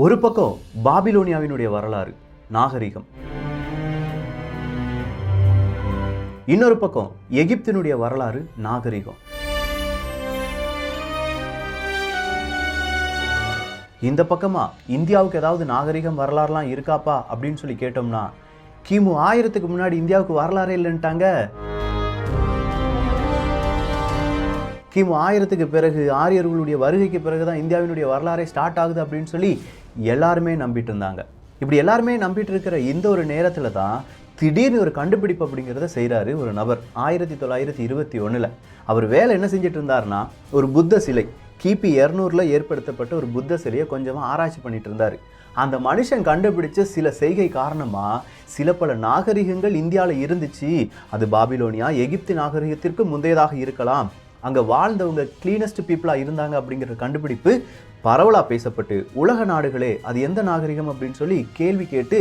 ஒரு பக்கம் பாபிலோனியாவினுடைய வரலாறு நாகரிகம், இன்னொரு பக்கம் எகிப்தினுடைய வரலாறு நாகரிகம். இந்த பக்கமா இந்தியாவுக்கு ஏதாவது நாகரிகம் வரலாறுலாம் இருக்காப்பா அப்படின்னு சொல்லி கேட்டோம்னா கிமு 1000க்கு முன்னாடி இந்தியாவுக்கு வரலாறே இல்லைன்ட்டாங்க. கிமு 1000க்கு பிறகு ஆரியர்களுடைய வருகைக்கு பிறகுதான் இந்தியாவினுடைய வரலாறே ஸ்டார்ட் ஆகுது அப்படின்னு சொல்லி எல்லாருமே நம்பிட்டு இருந்தாங்க. இப்படி எல்லாருமே நம்பிட்டு இருக்கிற இந்த ஒரு நேரத்துல தான் திடீர்னு ஒரு கண்டுபிடிப்பு அப்படிங்கிறத செய்கிறாரு ஒரு நபர். 1921 அவர் வேலை என்ன செஞ்சுட்டு இருந்தாருன்னா, ஒரு புத்த சிலை கிபி 200 ஏற்படுத்தப்பட்ட ஒரு புத்த சிலையை கொஞ்சமாக ஆராய்ச்சி பண்ணிட்டு இருந்தார். அந்த மனுஷன் கண்டுபிடிச்ச சில செய்கை காரணமாக சில பல நாகரிகங்கள் இந்தியாவில் இருந்துச்சு. அது பாபிலோனியா எகிப்து நாகரிகத்திற்கு முந்தையதாக இருக்கலாம், அங்கே வாழ்ந்தவங்க கிளீனஸ்ட் பீப்புளாக இருந்தாங்க அப்படிங்கிற கண்டுபிடிப்பு பரவலாக பேசப்பட்டு உலக நாடுகளே அது எந்த நாகரிகம் அப்படின்னு சொல்லி கேள்வி கேட்டு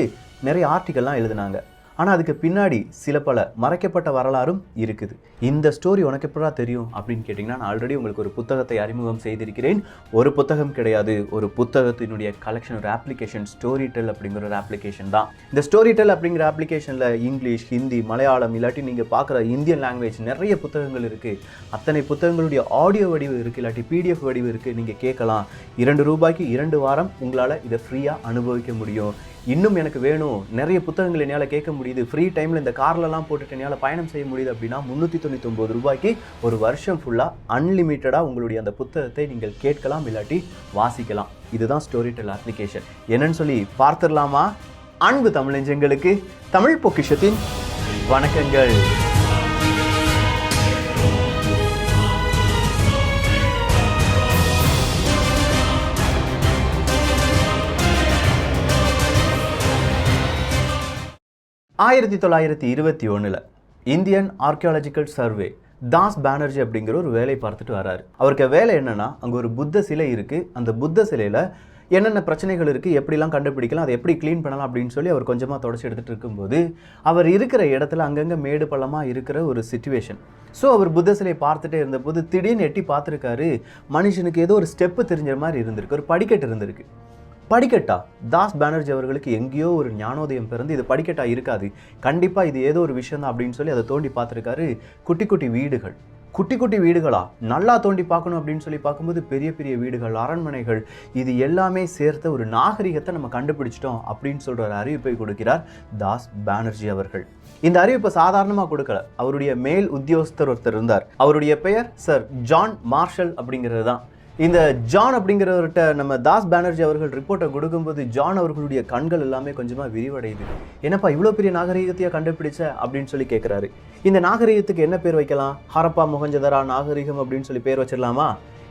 நிறைய ஆர்டிக்கல்லாம் எழுதினாங்க. ஆனால் அதுக்கு பின்னாடி சில பல மறைக்கப்பட்ட வரலாறும் இருக்குது. இந்த ஸ்டோரி உனக்கு எப்படா தெரியும் அப்படின்னு கேட்டிங்கன்னா, நான் ஆல்ரெடி உங்களுக்கு ஒரு புத்தகத்தை அறிமுகம் செய்திருக்கிறேன். ஒரு புத்தகம் கிடையாது, ஒரு புத்தகத்தினுடைய கலெக்ஷன், ஒரு அப்ளிகேஷன், ஸ்டோரி டெல் அப்படிங்கிற ஒரு அப்ளிகேஷன் தான். இந்த ஸ்டோரி டெல் அப்படிங்கிற அப்ளிகேஷனில் இங்கிலீஷ், ஹிந்தி, மலையாளம் இல்லாட்டி நீங்கள் பார்க்குற இந்தியன் லாங்குவேஜ் நிறைய புத்தகங்கள் இருக்குது. அத்தனை புத்தகங்களுடைய ஆடியோ வடிவு இருக்குது, இல்லாட்டி பிடிஎஃப் வடிவு இருக்குது. நீங்கள் கேட்கலாம். ₹2 2 வாரம் உங்களால் இதை ஃப்ரீயாக அனுபவிக்க முடியும். இன்னும் எனக்கு வேணும், நிறைய புத்தகங்கள் என்னால் கேட்க முடியுது, ஃப்ரீ டைமில் இந்த கார்லலாம் போட்டுட்டு என்னால் பயணம் செய்ய முடியுது அப்படின்னா ₹399 ஒரு வருஷம் ஃபுல்லாக அன்லிமிட்டடாக உங்களுடைய அந்த புத்தகத்தை நீங்கள் கேட்கலாம் இல்லாட்டி வாசிக்கலாம். இதுதான் ஸ்டோரி டெல் அப்ளிகேஷன். என்னன்னு சொல்லி பார்த்துடலாமா? அன்பு தமிழஞ்சங்களுக்கு தமிழ் பொக்கிஷத்தின் வணக்கங்கள். (1921) Indian archaeological survey Das Banerjee அப்படிங்கிற ஒரு வேலை பார்த்துட்டு வராரு. அவருக்கு வேலை என்னன்னா, அங்கே ஒரு புத்த சிலை இருக்குது. அந்த புத்த சிலையில் என்னென்ன பிரச்சனைகள் இருக்குது, எப்படிலாம் கண்டுபிடிக்கலாம், அதை எப்படி க்ளீன் பண்ணலாம் அப்படின்னு சொல்லி அவர் கொஞ்சமாக தொடச்சி எடுத்துகிட்டு இருக்கும்போது அவர் இருக்கிற இடத்துல அங்கங்கே மேடு பள்ளமாக இருக்கிற ஒரு சிச்சுவேஷன். ஸோ அவர் புத்த சிலையை பார்த்துட்டே இருந்தபோது திடீர்னு எட்டி பார்த்துருக்காரு. மனுஷனுக்கு ஏதோ ஒரு ஸ்டெப்பு தெரிஞ்ச மாதிரி இருந்திருக்கு, ஒரு படிக்கட்டு இருந்திருக்கு. படிக்கட்டா? தாஸ் பானர்ஜி அவர்களுக்கு எங்கேயோ ஒரு ஞானோதயம் பிறந்து இது படிக்கட்டா இருக்காது, கண்டிப்பாக இது ஏதோ ஒரு விஷயம் தான் அப்படின்னு சொல்லி அதை தோண்டி பார்த்துருக்காரு. குட்டி குட்டி வீடுகள், குட்டி குட்டி வீடுகளா? நல்லா தோண்டி பார்க்கணும் அப்படின்னு சொல்லி பார்க்கும்போது பெரிய பெரிய வீடுகள், அரண்மனைகள், இது எல்லாமே சேர்த்த ஒரு நாகரிகத்தை நம்ம கண்டுபிடிச்சிட்டோம் அப்படின்னு சொல்கிற ஒரு அறிவிப்பை கொடுக்கிறார் தாஸ் பானர்ஜி அவர்கள். இந்த அறிவிப்பை சாதாரணமாக கொடுக்கல. அவருடைய மேல் உத்தியோகஸ்தர் ஒருத்தர் இருந்தார். அவருடைய பெயர் சர் ஜான் மார்ஷல் அப்படிங்கிறது தான். இந்த ஜான் அப்படிங்கிறவர்கிட்ட நம்ம தாஸ் பானர்ஜி அவர்கள் ரிப்போர்ட்டை கொடுக்கும்போது ஜான் அவர்களுடைய கண்கள் எல்லாமே கொஞ்சமாக விரிவடையுது. என்னப்பா இவ்வளோ பெரிய நாகரிகத்தையா கண்டுபிடிச்ச அப்படின்னு சொல்லி கேட்குறாரு. இந்த நாகரிகத்துக்கு என்ன பேர் வைக்கலாம்? ஹரப்பா மொஹஞ்சதாரா நாகரிகம் அப்படின்னு சொல்லி பேர் வச்சிடலாமா?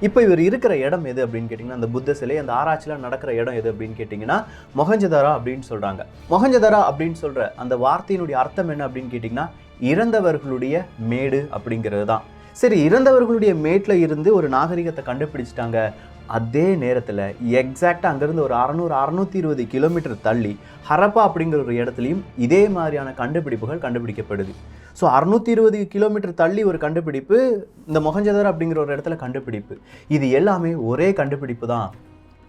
இப்போ இவர் இருக்கிற இடம் எது அப்படின்னு கேட்டிங்கன்னா, அந்த புத்த சிலை, அந்த ஆராய்ச்சியில் நடக்கிற இடம் எது அப்படின்னு கேட்டிங்கன்னா மொஹஞ்சதாரா அப்படின்னு சொல்கிறாங்க. மொஹஞ்சதாரா அப்படின்னு சொல்கிற அந்த வார்த்தையினுடைய அர்த்தம் என்ன அப்படின்னு கேட்டிங்கன்னா, இறந்தவர்களுடைய மேடு அப்படிங்கிறது தான். சரி, இறந்தவர்களுடைய மேட்டில் இருந்து ஒரு நாகரிகத்தை கண்டுபிடிச்சிட்டாங்க. அதே நேரத்தில் எக்ஸாக்டாக அங்கேருந்து ஒரு 600-620 கிலோமீட்டர் தள்ளி ஹரப்பா அப்படிங்கிற ஒரு இடத்துலையும் இதே மாதிரியான கண்டுபிடிப்புகள் கண்டுபிடிக்கப்படுது. ஸோ 620 கிலோமீட்டர் தள்ளி ஒரு கண்டுபிடிப்பு, இந்த மொஹஞ்சதாரோ அப்படிங்கிற ஒரு இடத்துல கண்டுபிடிப்பு. இது எல்லாமே ஒரே கண்டுபிடிப்பு தான்.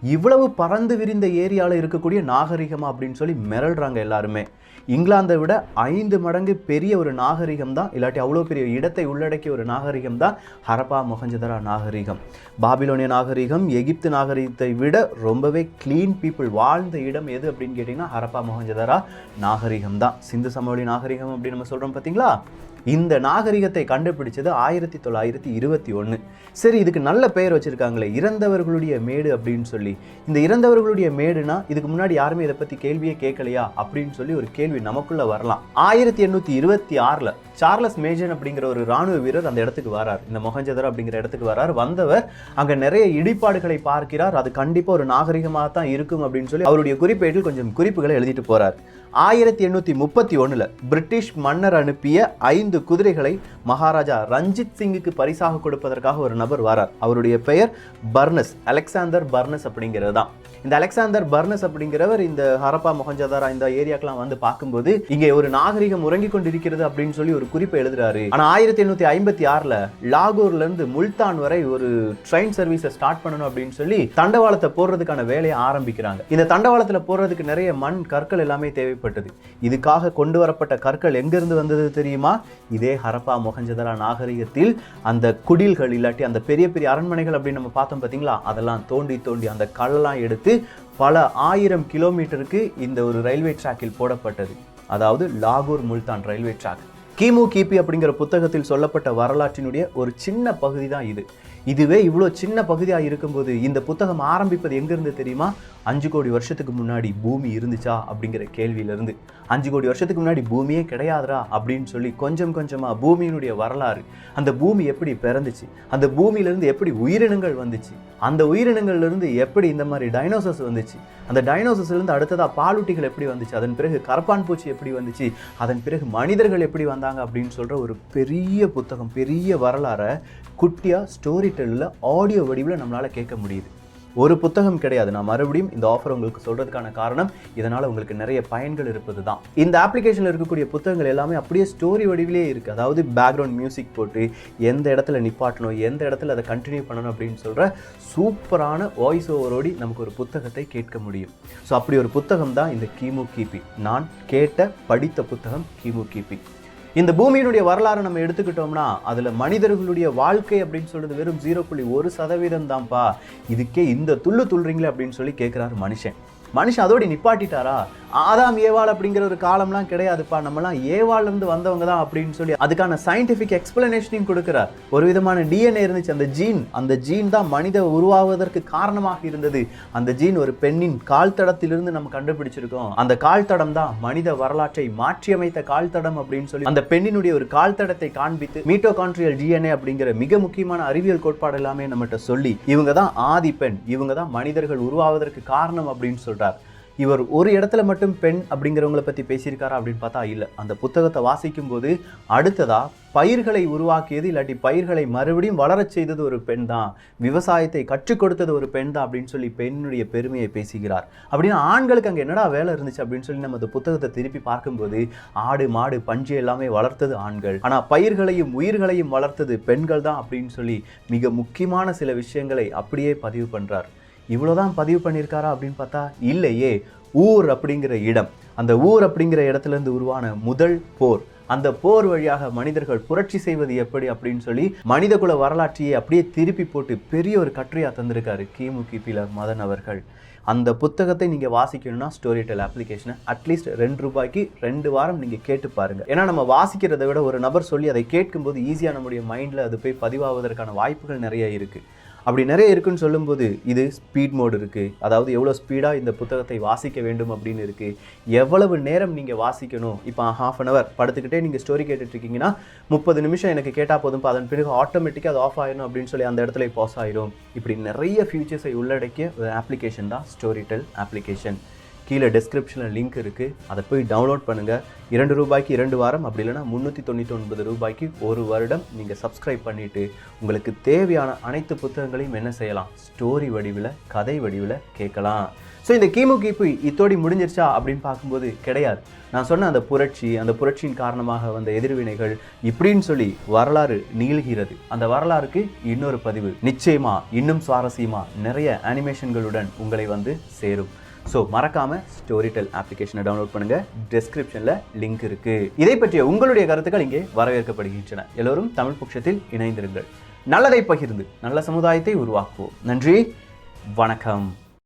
இவ்வளவு பறந்து விரிந்த ஏரியாவில் இருக்கக்கூடிய நாகரிகமா அப்படின்னு சொல்லி மிரள்றாங்க எல்லாருமே. இங்கிலாந்தை விட 5 மடங்கு பெரிய ஒரு நாகரிகம் தான், இல்லாட்டி அவ்வளோ பெரிய இடத்தை உள்ளடக்கிய ஒரு நாகரிகம் தான் ஹரப்பா மொஹஞ்சதாரோ நாகரிகம். பாபிலோனிய நாகரிகம் எகிப்து நாகரிகத்தை விட ரொம்பவே கிளீன் பீப்புள் வாழ்ந்த இடம் எது அப்படின்னு கேட்டிங்கன்னா ஹரப்பா மொஹஞ்சதாரோ நாகரிகம் தான். சிந்து சமவெளி நாகரிகம் அப்படின்னு நம்ம சொல்கிறோம் பார்த்தீங்களா? இந்த நாகரிகத்தை கண்டுபிடிச்சது 1921. சரி, இதுக்கு நல்ல பெயர் வச்சுருக்காங்களே, இறந்தவர்களுடைய மேடு அப்படின்னு சொல்லி. இந்த இறந்தவர்களுடைய மேடுனா இதுக்கு முன்னாடி யாருமே இதை பற்றி கேள்வியே கேட்கலையா அப்படின்னு சொல்லி ஒரு கேள்வி நமக்குள்ளே வரலாம். 1826 சார்லஸ் மேஜன் அப்படிங்கிற ஒரு இராணுவ வீரர் அந்த இடத்துக்கு வரார். இந்த மொஹஞ்சதாரோ அப்படிங்கிற இடத்துக்கு வரார். வந்தவர் அங்கே நிறைய இடிபாடுகளை பார்க்கிறார். அது கண்டிப்பாக ஒரு நாகரிகமாக தான் இருக்கும் அப்படின்னு சொல்லி அவருடைய குறிப்பேட்டில் கொஞ்சம் குறிப்புகளை எழுதிட்டு போகிறார். 1831 பிரிட்டிஷ் மன்னர் அனுப்பிய 5 குதிரைகளை மகாராஜா ரஞ்சித் சிங்குக்கு பரிசாக கொடுப்பதற்காக ஒரு நபர் வரார். அவருடைய பெயர் பர்னஸ், அலெக்சாண்டர் பர்னஸ் அப்படிங்கிறது தான். இந்த அலெக்சாண்டர் பர்னஸ் அப்படிங்கிறவர் இந்த ஹரப்பா மொஹஞ்சதாரா இந்த ஏரியாக்கெல்லாம் வந்து பார்க்கும்போது இங்கே ஒரு நாகரிகம் உறங்கிக் கொண்டிருக்கிறது அப்படின்னு சொல்லி ஒரு குறிப்பை எழுதுறாரு. ஆனா 1856ல லாகூர்ல இருந்து முல்தான் வரை ஒரு ட்ரெயின் சர்வீஸை ஸ்டார்ட் பண்ணணும் அப்படின்னு சொல்லி தண்டவாளத்தை போடுறதுக்கான வேலையை ஆரம்பிக்கிறாங்க. இந்த தண்டவாளத்துல போடுறதுக்கு நிறைய மண் கற்கள் எல்லாமே தேவைப்பட்டது. இதுக்காக கொண்டு வரப்பட்ட கற்கள் எங்கிருந்து வந்தது தெரியுமா? இதே ஹரப்பா மொஹஞ்சதாரா நாகரிகத்தில் அந்த குடில்கள் இல்லாட்டி அந்த பெரிய பெரிய அரண்மனைகள் அப்படின்னு நம்ம பார்த்தோம் பார்த்தீங்களா, அதெல்லாம் தோண்டி தோண்டி அந்த கல்லெல்லாம் எடுத்து பல 1000 கிலோமீட்டருக்கு இந்த ஒரு ரயில்வே ட்ராக்கில் போடப்பட்டது. அதாவது லாகூர் முல்தான் ரயில்வே ட்ராக். கிமு கிபி அப்படிங்கிற புத்தகத்தில் சொல்லப்பட்ட வரலாற்றினுடைய ஒரு சின்ன பகுதி தான் இது. இதுவே இவ்வளோ சின்ன பகுதியாக இருக்கும்போது இந்த புத்தகம் ஆரம்பிப்பது எங்கிருந்து தெரியுமா? 5 கோடி வருஷத்துக்கு முன்னாடி பூமி இருந்துச்சா அப்படிங்கிற கேள்வியிலிருந்து. 5 கோடி வருஷத்துக்கு முன்னாடி பூமியே கிடையாதுரா அப்படின்னு சொல்லி கொஞ்சம் கொஞ்சமாக பூமியினுடைய வரலாறு, அந்த பூமி எப்படி பிறந்துச்சு, அந்த பூமியிலிருந்து எப்படி உயிரினங்கள் வந்துச்சு, அந்த உயிரினங்கள்லேருந்து எப்படி இந்த மாதிரி டைனோசர்ஸ் வந்துச்சு, அந்த டைனோசர்ஸ்லேருந்து அடுத்ததாக பாலூட்டிகள் எப்படி வந்துச்சு, அதன் பிறகு கரப்பான் பூச்சி எப்படி வந்துச்சு, அதன் பிறகு மனிதர்கள் எப்படி வந்தாங்க அப்படின்னு சொல்கிற ஒரு பெரிய புத்தகம், பெரிய வரலாறை குட்டியாக ஸ்டோரி டெல்லில் ஆடியோ வடிவில் நம்மளால் கேட்க முடியுது. ஒரு புத்தகம் கிடையாது. நான் மறுபடியும் இந்த ஆஃபர் உங்களுக்கு சொல்கிறதுக்கான காரணம் இதனால் உங்களுக்கு நிறைய பயன்கள் இருப்பது தான். இந்த அப்ளிகேஷனில் இருக்கக்கூடிய புத்தகங்கள் எல்லாமே அப்படியே ஸ்டோரி வடிவிலே இருக்குது. அதாவது பேக்ரவுண்ட் மியூசிக் போட்டு எந்த இடத்துல நிப்பாட்டணும், எந்த இடத்துல அதை கண்டினியூ பண்ணணும் அப்படின்னு சொல்கிற சூப்பரான வாய்ஸ் ஓவரோடி நமக்கு ஒரு புத்தகத்தை கேட்க முடியும். ஸோ அப்படி ஒரு புத்தகம் தான் இந்த கிமு கிபி. நான் படித்த புத்தகம் கிமு கிபி. இந்த பூமியினுடைய வரலாறு நம்ம எடுத்துக்கிட்டோம்னா அதில் மனிதர்களுடைய வாழ்க்கை அப்படின்னு சொல்றது வெறும் 0.1% தான்ப்பா. இதுக்கே இந்த துள்ளு துள்ளுறீங்களே அப்படின்னு சொல்லி கேட்குறாரு மனுஷன். அதோடு நிப்பாட்டிட்டாரா? ஆதாம் ஏவாள் அப்படிங்கிற ஒரு காலம்லாம் கிடையாதுப்பா, நம்மலாம் ஏவாள்லேருந்து வந்தவங்க தான் அப்படின்னு சொல்லி அதுக்கான சயின்டிஃபிக் எக்ஸ்பிளனேஷனையும் கொடுக்குறார். ஒரு விதமான டிஎன்ஏ இருந்துச்சு, அந்த ஜீன் தான் மனித உருவாவதற்கு காரணமாக இருந்தது. அந்த ஜீன் ஒரு பெண்ணின் கால் தடத்திலிருந்து நம்ம கண்டுபிடிச்சிருக்கோம். அந்த கால் தடம் தான் மனித வரலாற்றை மாற்றியமைத்த கால் தடம் அப்படின்னு சொல்லி அந்த பெண்ணினுடைய ஒரு கால் தடத்தை காண்பித்து மீட்டோகாண்ட்ரியல் டிஎன்ஏ அப்படிங்கிற மிக முக்கியமான அறிவியல் கோட்பாடு எல்லாமே நம்மகிட்ட சொல்லி இவங்க தான் ஆதி பெண், இவங்க தான் மனிதர்கள் உருவாவதற்கு காரணம் அப்படின்னு சொல்றார். இவர் ஒரு இடத்துல மட்டும் பெண் அப்படிங்கிறவங்களை பற்றி பேசியிருக்காரா அப்படின்னு பார்த்தா இல்லை. அந்த புத்தகத்தை வாசிக்கும் போது அடுத்ததா பயிர்களை உருவாக்கியது இல்லாட்டி பயிர்களை மறுபடியும் வளரச் செய்தது ஒரு பெண் தான், விவசாயத்தை கற்றுக் கொடுத்தது ஒரு பெண் தான் அப்படின்னு சொல்லி பெண்ணுடைய பெருமையை பேசுகிறார். அப்படின்னா ஆண்களுக்கு அங்கே என்னடா வேலை இருந்துச்சு அப்படின்னு சொல்லி நம்ம அந்த புத்தகத்தை திருப்பி பார்க்கும்போது ஆடு மாடு பஞ்சு எல்லாமே வளர்த்தது ஆண்கள், ஆனால் பயிர்களையும் உயிர்களையும் வளர்த்தது பெண்கள் தான் அப்படின்னு சொல்லி மிக முக்கியமான சில விஷயங்களை அப்படியே பதிவு பண்ணுறார். இவ்வளோதான் பதிவு பண்ணியிருக்காரா அப்படின்னு பார்த்தா இல்லையே. ஊர் அப்படிங்கிற இடம், அந்த ஊர் அப்படிங்கிற இடத்துலேருந்து உருவான முதல் போர், அந்த போர் வழியாக மனிதர்கள் புரட்சி செய்வது எப்படி அப்படின்னு சொல்லி மனித குல வரலாற்றையே அப்படியே திருப்பி போட்டு பெரிய ஒரு கட்டுரையாக தந்திருக்காரு கிமு கிபில மதன் அவர்கள். அந்த புத்தகத்தை நீங்கள் வாசிக்கணும்னா ஸ்டோரி டெல் அப்ளிகேஷனை அட்லீஸ்ட் ₹2 2 வாரம் நீங்கள் கேட்டு பாருங்கள். ஏன்னா நம்ம வாசிக்கிறதை விட ஒரு நபர் சொல்லி அதை கேட்கும்போது ஈஸியாக நம்முடைய மைண்டில் அது போய் பதிவாவதற்கான வாய்ப்புகள் நிறைய இருக்குது. அப்படி நிறைய இருக்குன்னு சொல்லும்போது இது ஸ்பீட் மோடு இருக்குது, அதாவது எவ்வளோ ஸ்பீடாக இந்த புத்தகத்தை வாசிக்க வேண்டும் அப்படின்னு இருக்குது, எவ்வளவு நேரம் நீங்கள் வாசிக்கணும். இப்போ ½ அன் ஹவர் படுத்துக்கிட்டே நீங்கள் ஸ்டோரி கேட்டுட்ருக்கீங்கன்னா 30 நிமிஷம் எனக்கு கேட்டால் போதும், அதன் பிறகு ஆட்டோமேட்டிக்காக அது ஆஃப் ஆயிடும் அப்படின்னு சொல்லி அந்த இடத்துல பாஸ் ஆயிடும். இப்படி நிறைய ஃபியூச்சர்ஸை உள்ளடக்கிய ஒரு அப்ளிகேஷன் தான் ஸ்டோரி டெல் அப்ளிகேஷன். கீழே டிஸ்கிரிப்ஷனில் லிங்க் இருக்குது, அதை போய் டவுன்லோட் பண்ணுங்கள். ₹2 2 வாரம், அப்படி இல்லைனா ₹399 1 வருடம் நீங்கள் சப்ஸ்கிரைப் பண்ணிவிட்டு உங்களுக்கு தேவையான அனைத்து புத்தகங்களையும் என்ன செய்யலாம், ஸ்டோரி வடிவில் கதை வடிவில் கேட்கலாம். ஸோ இந்த கிமு கிபி இத்தோடி முடிஞ்சிருச்சா அப்படின்னு பார்க்கும்போது கிடையாது. நான் சொன்ன அந்த புரட்சியின் காரணமாக வந்த எதிர்வினைகள் இப்படின்னு சொல்லி வரலாறு நீள்கிறது. அந்த வரலாறுக்கு இன்னொரு பதிவு நிச்சயமாக இன்னும் சுவாரஸ்யமாக நிறைய அனிமேஷன்களுடன் உங்களை வந்து சேரும். ஸோ மறக்காம ஸ்டோரி டெல் அப்ளிகேஷனை டவுன்லோட் பண்ணுங்க, டிஸ்கிரிப்ஷனில் லிங்க் இருக்கு. இதை பற்றிய உங்களுடைய கருத்துக்கள் இங்கே வரவேற்கப்படுகின்றன. எல்லோரும் தமிழ் பட்சத்தில் இணைந்திருங்கள். நல்லதை பகிர்ந்து நல்ல சமுதாயத்தை உருவாக்குவோம். நன்றி, வணக்கம்.